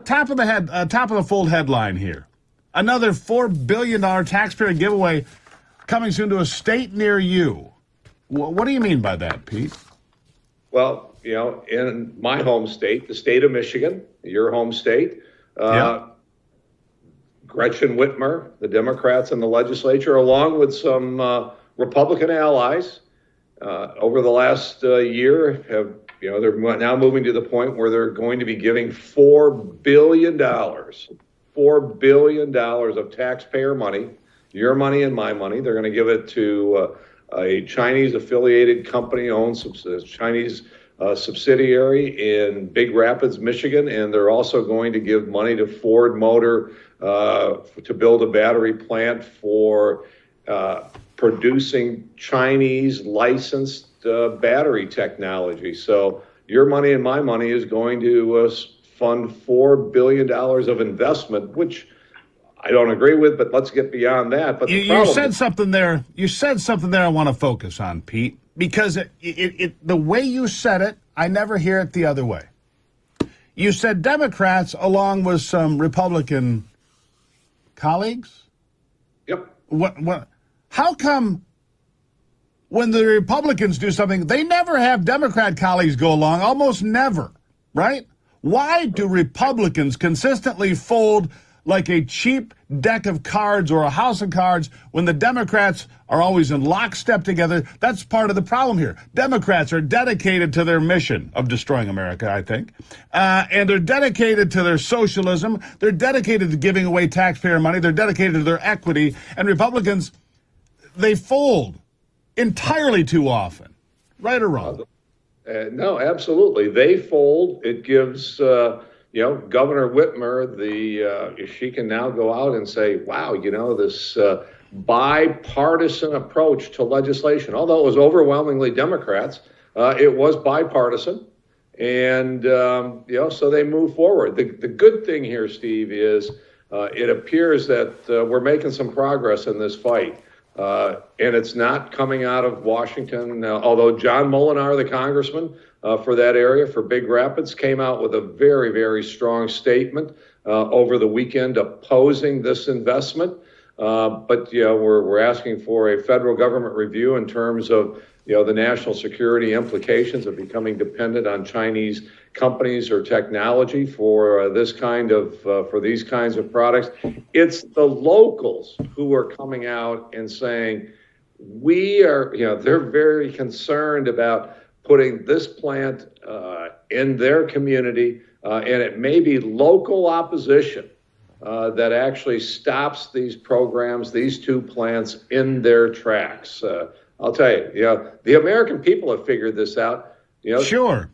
Top of the fold headline here. Another $4 billion taxpayer giveaway coming soon to a state near you. What do you mean by that, Pete? Well, in my home state, the state of Michigan, your home state, Gretchen Whitmer, the Democrats in the legislature, along with some Republican allies, over the last year they're now moving to the point where they're going to be giving $4 billion of taxpayer money, your money and my money. They're going to give it to a Chinese affiliated company owned Chinese subsidiary in Big Rapids, Michigan. And they're also going to give money to Ford Motor to build a battery plant for producing Chinese licensed battery technology. So your money and my money is going to fund $4 billion of investment, which I don't agree with, but let's get beyond that. But you said something there. You said something there I want to focus on, Pete, because the way you said it, I never hear it the other way. You said Democrats along with some Republican colleagues? Yep. What? How come when the Republicans do something, they never have Democrat colleagues go along, almost never, right? Why do Republicans consistently fold like a cheap deck of cards or a house of cards when the Democrats are always in lockstep together? That's part of the problem here. Democrats are dedicated to their mission of destroying America, I think, and they're dedicated to their socialism. They're dedicated to giving away taxpayer money. They're dedicated to their equity. And Republicans, they fold entirely too often, right or wrong? No, absolutely. They fold. It gives, Governor Whitmer she can now go out and say, wow, this bipartisan approach to legislation, although it was overwhelmingly Democrats, it was bipartisan. And, so they move forward. The good thing here, Steve, is it appears that we're making some progress in this fight. And it's not coming out of Washington, although John Molinar, the congressman for that area, for Big Rapids, came out with a very, very strong statement over the weekend opposing this investment. But we're asking for a federal government review in terms of the national security implications of becoming dependent on Chinese companies or technology for these kinds of products. It's the locals who are coming out and saying they're very concerned about putting this plant in their community, and it may be local opposition that actually stops these programs, these two plants in their tracks. I'll tell you, the American people have figured this out. Sure.